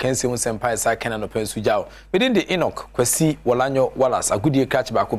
Kensi Unsempa sa Kenan Opensu Jao. Within the Enoch, Kwesi Walanyo Wallace, a good year catch back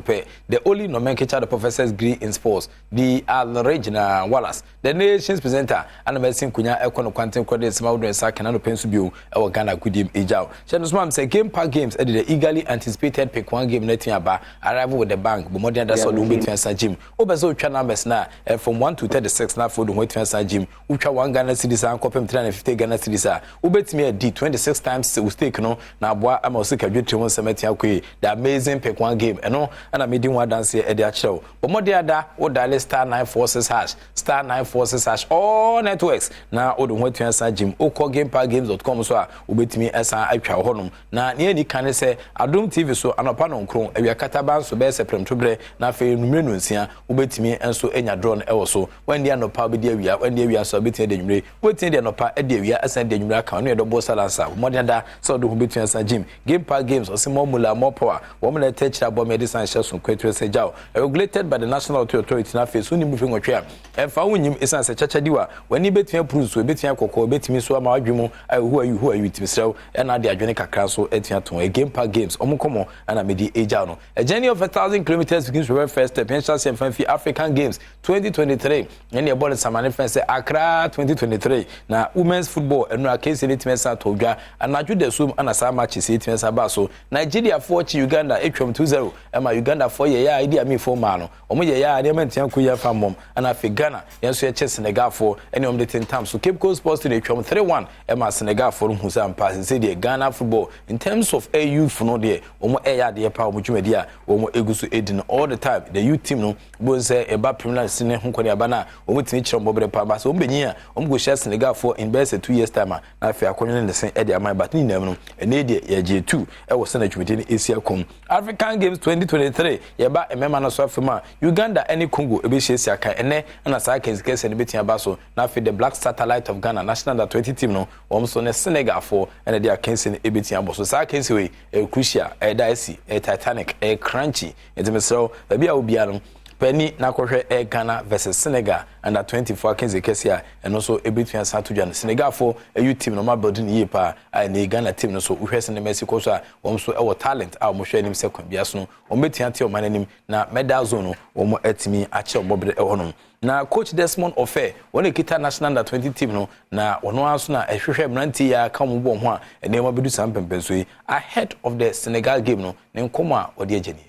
the only nomenclature the professors agree in sports, the Regina Wallace, the nation's presenter, and the medicine Kunya Econo Quantum Credits Maudu and Sakan Opensu Bill, our Ghana Kudim Ejao. Shadows Mom say Game Park Games at the eagerly anticipated pick one game netting about arrival with the bank, but more than that's all the way to answer Jim. Obezo numbers now from 1 to 36 now for the way to answer Jim. Ucha 1 Ghana cities and copy 350 Ghana cities. Ubet me a D 26 times we stake no na boa am also ka dwetwe won semeti akwe the amazing pick one game eno na me din wa dance e de achew but mo de ada wo dial star 946 hash star 946 hash all networks na wo do hwatu ansa Jim okọ gameparkgames.com so a ubetimi esa atwa honum na ne ani kan se Adom TV so anopa no nkron awia kataban so be se premtobre na fe numere nsia ubetimi enso enya draw no ewo so when dia anopa be dia awia when dia awia so betimi de numere wetin dia anopa e de awia esa de numere kan no e do bo salansa mo de ada so do betimi ansa Jim Game Park Games or more mula more power woman let touch that bomb medicine shares kwetwe se jaw regulated by the National Authority na face uni moving otwe e fa wunyim isan se chacha diwa wani betimi approve so betimi kokko betimi so ama adwemu who are you timsrew e na de adwene kakra so etia ton a Game Park Games omukomo ana medi eja no a journey of 1,000 kilometers begins with first step in chance and African Games 2023 and the ball samane fence Accra 2023 na women's football enu akese litmesa todwa anadwo de sum ana sa match se litmesa ba so Nigeria 4 Uganda 8-2-0 ema Uganda 4 ye ya idi ami 4 ma no omo ye ya de mentia ko ya fa mom ana fe Ghana yenso ye che Senegal 4 ene om de tentam so Cape Coast Sports de 3-1 ema Senegal 4 hu sam pass say the Ghana football in terms of AU no de omo ya de pa omo dwumadi a omo egusu edin all the time the youth team no bo say e ba Premier League ho kwani aba na omo tini kire mbobere pa ba so omo benyi a omo go share Senegal 4 in best 2 years time na fe akonyo ne sen e de amai but ni nam no ene de ye J2 e wo sana dwumadi ni Asia kom African Games 2023 ye ba emema na so afema Uganda any Congo e be shesi aka ene na sa kese ne betia ba so na fe the Black Satellite of Ghana national under 20 team no omo so ne Senegal 4 ene de akense ne betia bo so sa kese we e crucial e daisi e Titanic e crunchy e demesro ba bia obia no Penny na kohwe e Ghana versus Senegal under 24 kenze kesia and also ebetua Satujan Senegal for a youth team no ma building ye pa and the Ghana team no so uhwe se ne Mexico so a so e talent a mo hwe nim second bia so o metia te o mananim na medal zone no o mo atimi a che obobere e honom na coach Desmond Ofe wona kita national under 20 team no na ono aso na ehwehwe mranti ya ka mo bo ho a ene ma bedu sam pempenso yi ahead of the Senegal game no ne nkomo a odi ageni.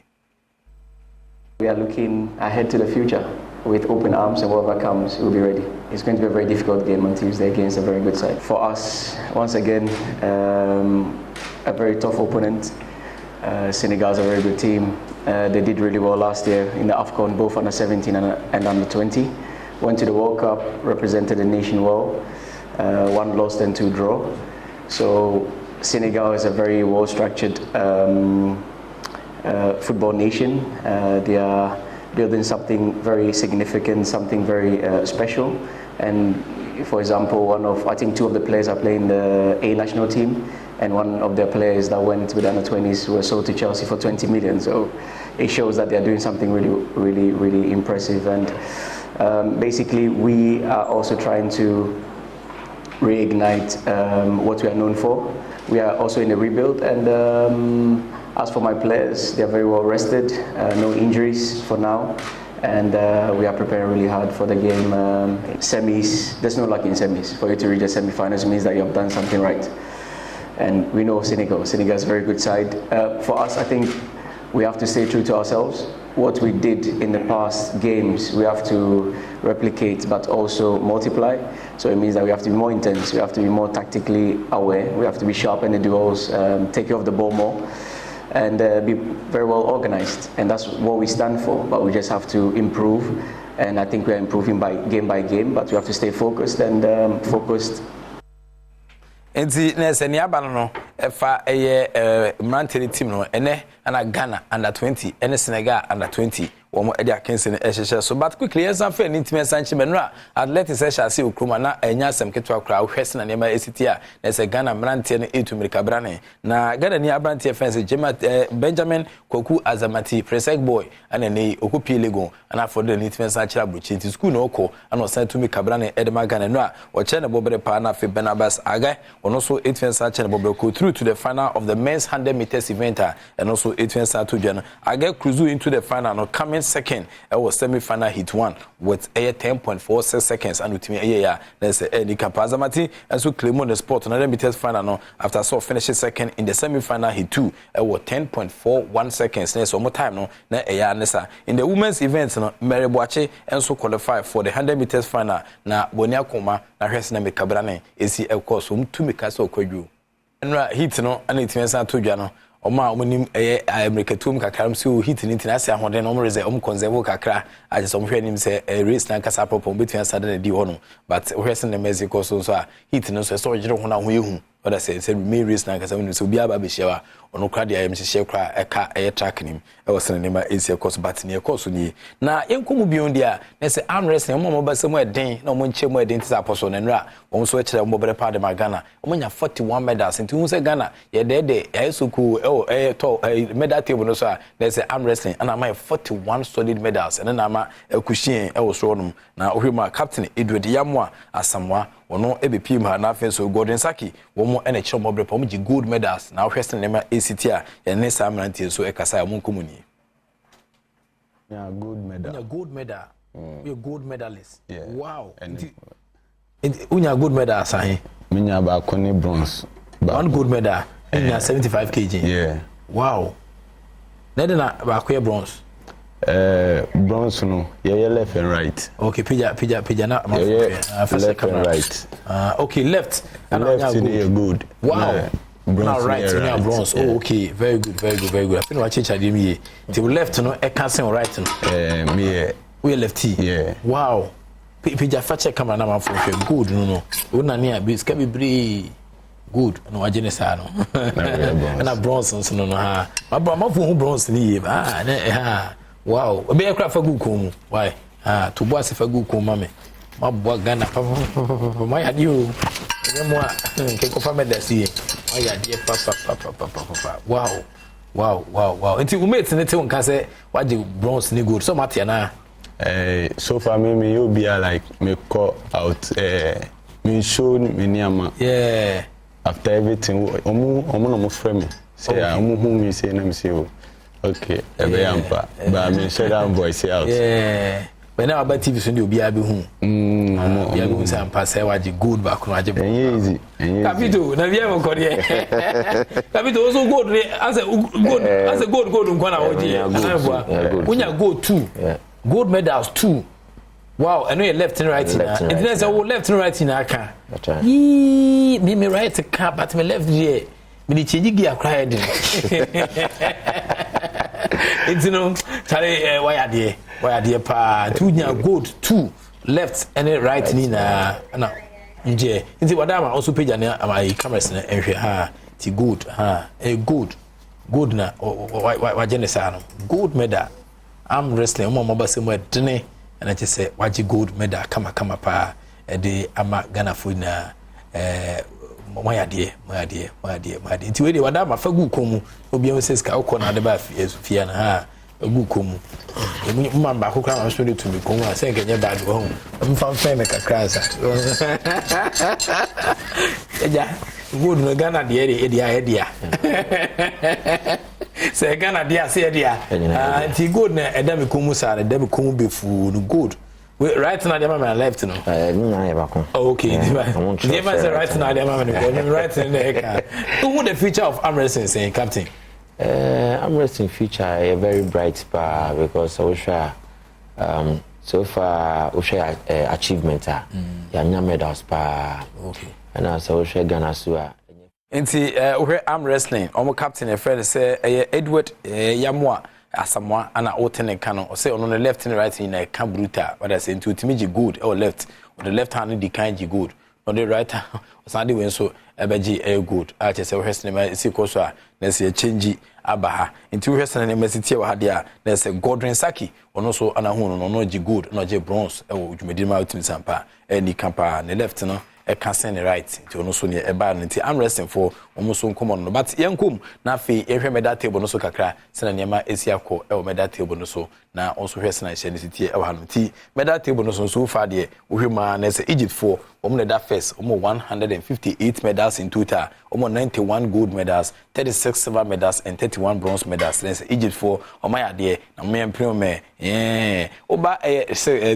We are looking ahead to the future with open arms, and whatever comes, we'll be ready. It's going to be a very difficult game on Tuesday against a very good side. For us, once again, a very tough opponent. Senegal is a very good team. They did really well last year in the AFCON, both under 17 and under 20. Went to the World Cup, represented the nation well. 1 lost and 2 draw. So Senegal is a very well-structured football nation. They are building something very significant, something very special. And for example, I think 2 of the players are playing the A national team, and one of their players that went with under 20s were sold to Chelsea for 20 million. So it shows that they are doing something really impressive. And basically, we are also trying to reignite what we are known for. We are also in a rebuild, and as for my players, they are very well rested, no injuries for now, and we are preparing really hard for the game. Semis, there's no luck in semis. For you to reach the semi-finals means that you have done something right. And we know Senegal is a very good side. For us, I think we have to stay true to ourselves. What we did in the past games, we have to replicate, but also multiply. So it means that we have to be more intense, we have to be more tactically aware, we have to be sharp in the duels, take care of the ball more, and be very well organized. And that's what we stand for, but we just have to improve. And I think we're improving by game, but we have to stay focused and focused. Enti neseni abano no efa eye mranteni team no ene ana Ghana under 20 ene Senegal under 20 wɔn de akensi no ɛhyehyɛ so but quickly yɛsan fɛ ne ntimi ɛsan kyɛ menura athletics ɛhyɛ ase okroma na ɛnya asɛm ketewa kora wohwɛ sena nneɛma ɛsiti a na ɛsɛ Ghana mmeranteɛ no etu mirika brane na Ghana ni abranteɛ fɛnse Benjamin Kwaku Azamati Presec boy ana ne okopie lego ana for the ne ntimi ɛsan kyerɛ abrochi nti school no ɔkɔ ana ɔsan tu mirika brane ɛdema Ghana no a ɔkyɛ ne bɔbere pa na fe Barnabas Aga ɔno so ntimi ɛsan kyerɛ ne bɔbere ko through to the final of the men's 100 meters event and also ntimi ɛsan to dwa no Aga cruise into the final no coming second was semi-final hit 1 with 10.46 seconds and with me there's Eddie Kapazamati and so claim on the spot another meters final no after so finishing second in the semi-final hit 2 was 10.41 seconds there's one more time no na nessa in the women's events no Mary Boache and so qualify for the 100 meters final na Bonia Koma na hwesna me kabrane esi course to me kaso kwadwu and hit no and it means to dwa no Oma omonim America tum kakram so hit ni tinase ahoden no mreze conserve kakra aje so mhwe nim se race na kasa popom betun asade na di hono but hwese na Mexico so a hit no so ojire ho na ho yehu oda se me race na kasa nim so bia ba be hyewa ono kra dia yem hye kra eka track nim e wosene ne ma esi course but ne course ni na yenkomu bion dia na se armrest na mo ba se mo eden na mo nche mo eden tisa apostle na nra wo so kire mo bere pa de Ghana mo nya 41 medals nti hu se Ghana ye de yesuku medal table no so there's a arm wrestling and am 41 solid medals and na ma akushien e wo so no na ohwema captain Edward Yamwa Asamwa ono ebepim ha na afen so Gordon Saki wo mo ene kire mo brepa mo gi gold medals na ohwesen ne ma ACT a ene samrantie so e kasa mo nkomuni yeah gold medal we a gold medalist wow and unya gold medal asan minya ba kone bronze one gold medal and 75 kg yeah wow na ba bronze bronze no yeah left and right okay pija na left and right okay left and good wow bronze right yeah, bronze yeah. Oh, okay very good I think what change dem here to left no e can say right no me we lefty yeah wow pija fache camera na man for good no una near be ska be bre good no agene sa no na bronze no ha ma fu bronze ni na wow be e kra fa good kom why to bo ase fa good kom ma me ma bo Ghana pa ma ya di o mo ke ko fa me da si ma ya di pa wow nti wo mate ne te won ka se wa di bronze ni good so ma te na so far me you be like me call out me show me niama yeah after everything omo frame me say omo hu me say na me say okay ebe yampa but me share that voice out yeah when na about TV so dey obi abi hu omo ya go say ampa say waji good back no aje easy capito na bia mo kore capito so good as a good nko na oji unya gold 2 gold medals 2 wow I know you left and right now it means I will left and right in aka me right car but me left here me change gear cry din it's no tell why there pa two nya gold 2 left and right ni na nje nti wadama also page na my cameras na ehwe ha ti good good na wa jenesa no gold medal I'm wrestling mo ba se mo dene and I just say waji gold medal kama pa e de ama Ghana fo na mo ya de nti we de wada ma fa gu komu obi am se ska ukọ na de ba fia na ha gu komu e mo ba ko kra ma so de to mi komu a se nkenye bad ho mo fa fa me kakra sa eja gold no Ghana de dia say Ghana dia say dia anti good na edam komu sare edam komu befu no good right now the man left no me na eba kon okay the man say right now the man right in the car who the future of arm wrestling saying captain arm wrestling future is very bright because so far we share achievement ya nya medals okay and also we share Ghana so nti we arm wrestling omo captain e friend say Edward Yamwa Asamwa ana otene kano say on the left and right in a can brutal but I say to timiji good or left with the left hand di kan ji good on the right Sunday when so ebeji a good I just say cinema see course na say change abaha into we cinema city wa dia na say Gordon Saki ono so anahu no ji good no je bronze e wo dwumedi ma ultimate sampa ni kampa ne left no e can send right nti ono so ne e ba nti I'm resting for almost so come on no but yankum na fe ehwe medal table no so kakra sena niema esi akọ e medal table no so na also hwe sena hye ne city e wa no nti medal table no so far de ohwe ma na say Egypt for omo that first omo 158 medals in total omo 91 gold medals 36 silver medals and 31 bronze medals then Egypt for omo ya de na me empire me oba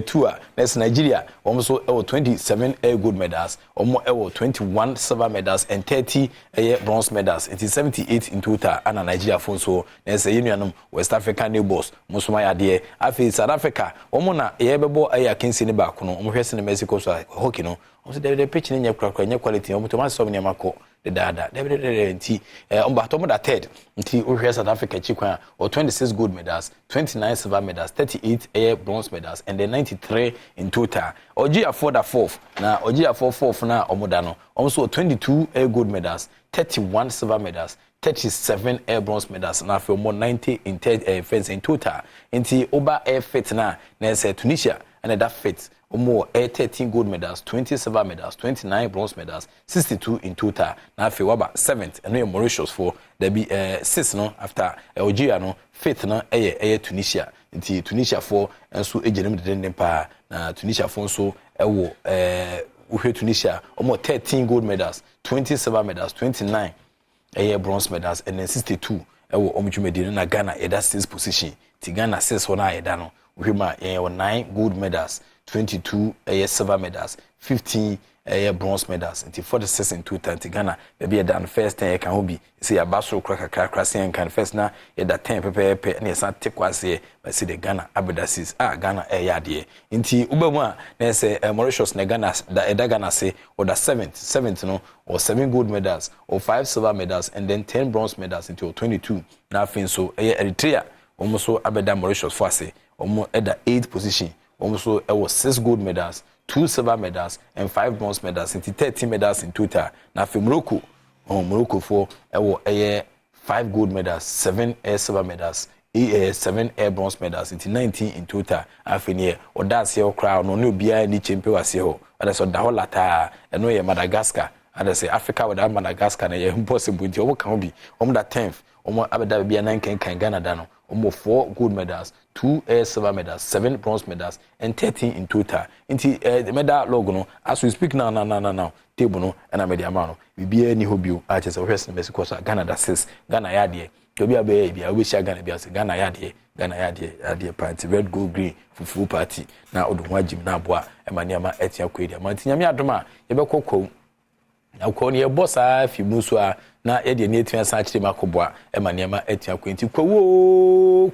tour that's Nigeria omo so 27 gold medals omo 21 silver medals and 30 bronze medals it is 78 in total and Nigeria for so there's a union West African neighbors musuma ya de afi South Africa omo na bebo akensi ne ba kono omo hwese ne Mexico so hockey no omo so the pitch ne nyakura nya quality omo to man so ne mako the dada nti omba to mo da third nti ohwe South Africa chikwan or 26 gold medals 29 silver medals 38 bronze medals and then 93 in total Ogia for the fourth na Ogia for fourth na omoda no also 22 gold medals 31 silver medals 37 bronze medals na for more 90 in fence in total nti oba fit na say Tunisia and that fit more 13 gold medals 20 silver medals 29 bronze medals 62 in total na fe waba 7th and Mauritius for there be 6 no after Algeria no 5th no Tunisia nti Tunisia for enso ejenem de pa na Tunisia for so ewo uhwe Tunisia almost 13 gold medals 20 silver medals 29 bronze medals and then 62 ewo omjumedi na Ghana that 6th position ti Ghana 6 wona eda no uhwe ma 9 gold medals 22 silver medals 15 bronze medals and 46 in total in Ghana maybe done first 10 can hobi say abaso krakra sen can first na that 10 pepe na san tekwase but see the Ghana abedasis Ghana yade nti ubemu a na say Mauritius na Ghana da Ghana say or the 7th no or 7 gold medals or 5 silver medals and then 10 bronze medals until 22 na fin so Eritrea almost so abeda Mauritius for say almost at the 8th position also there was 6 gold medals 2 silver medals and 5 bronze medals into 13 medals in total now for Morocco for 5 gold medals 7 silver medals 7 bronze medals into 19 in total after or that's your crowd no bia ni champion was here and so the whole lata and no Madagascar and I say Africa without Madagascar na impossible nti omo kan bi omo that 10th omo abeda bia 9 kan Ghana da no omo 4 gold medals 2 silver medals 7 bronze medals and 13 in total nti the medal logo no as we speak now table no and media man no bibia ni hobio a chese ohwese Mexico so Ghana da 6 Ghana ya de obi abe bia we share Ghana bia se Ghana ya de party red gold green fufu party na odo agim na aboa emaniama etia kwedi amantinyame adoma ye bekokko na ko ne boss a fi muso a na ye de ne etia san kire makoboa emaniama etia kwenti kwawo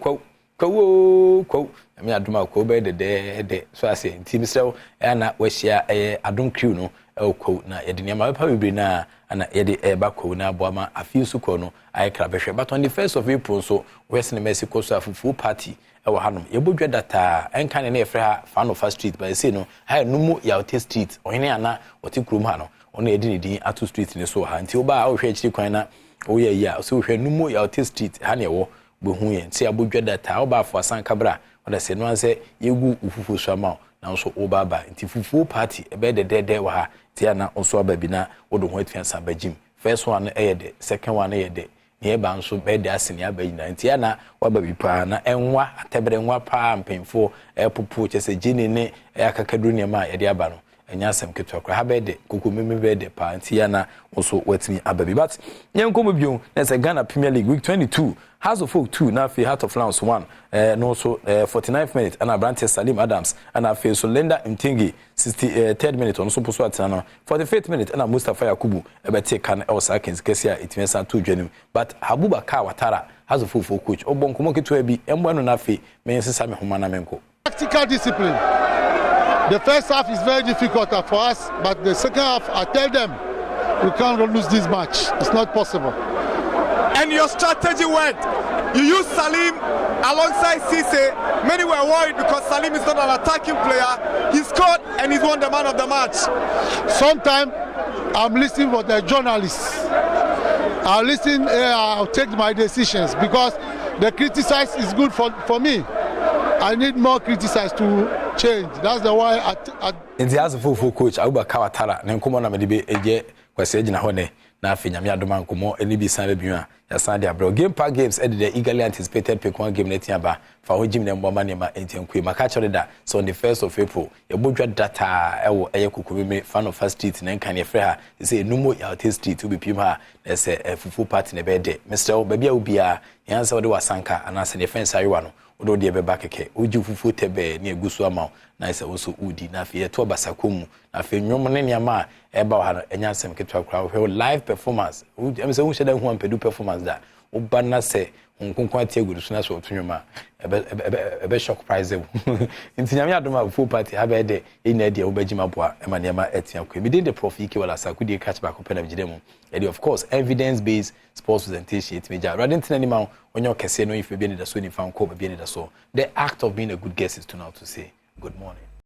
me adoma ko be de so ase nti misrew na we share Adom crew no ko na ye de ne ma pa bebre na ana ye de ba ko na aboama afisu ko no ai kra behwe but on the 1st of April so West Mexico so afufu party ewo hanom ye bodwa data enka ne na efre ha Fanofa street by say no ha numu Yaute street ohene ana oti krum ha no ono ye di ne Atu street ne so ha nti oba a wo hwe akiri kwan na wo ye ya so hwe numu Yaute street ha ne wo behu ye nti abodwa data oba afo asan kabra oda se no anse yegu ufufu so ama na so oba ba nti fufu party ebe de wa ha ti ana oso aba bi na wodo ho atiansa bagim first one the second one the ne ba nso be de asene abayina nti ana waba bi pa na enwa atebere nwa pa mpemfo popo chese gini ne akakaduru ne ma ye de aba no enya asem ketwa kra ha be de kokomeme be de pa nti ana oso watimi ababi but nyenkomo biu na se Ghana Premier League week 22 House of Folk 2 na fi Heart of Lions 1 no so 49th minute ana Brantes Salim Adams ana fi so Lenda Mtingi 63rd minute on so poso atana 45th minute ana Mustafa Yakubu ebete kan Osakins kesia itimesa to dwanim but Abubakar Watara House of Folk coach obonkomo keto bi embo no na fi me nsesa me homa na menko tactical discipline. The first half is very difficult for us, but the second half, I tell them, we can't lose this match. It's not possible. And your strategy worked. You use Salim alongside Cisse. Many were worried because Salim is not an attacking player. He scored and he's won the man of the match. Sometimes I'm listening for the journalists. I'll listen, I'll take my decisions because the criticize is good for me. I need more criticize to change. That's the why I in the as full coach Abuba Kawatara na nkomo na medibe eje kwase agina hone na afi nyame adoma nkomo eni bi san biwa ya san dia bro game park games edi the eagerly anticipated pick one game netia ba fa ho gym na mboma ne ma entiankwe maka chore da so on the 1st of April e bodwa data ewo eye kokobeme fan of first street na nkan ye frɛ ha say numo ya test street obi pim ha na say fufu party na be de Mr. Babia obia yansa wode wasanka anase ne fence ayewa no odo de be bakeke oju fufu tebe ne egusu ama na say also udi na fe to basakomu na fe nwom ne niama e ba ha enya asem ketwa kra live performance em say hu sheda hu ampedu performance da oba na say nkonkon atie gudu na so tunwoma ebe shock prize ntinyame adoma full party ha be de ina de obagima boa ema niama etia kwa bi de prof ike wala sakudi catch back open na gidemu e of course evidence based sports presentation it meja rather than any man onyo kese no if be ni da so ni fan ko be ni da so the act of being a good guest is to now to say good morning.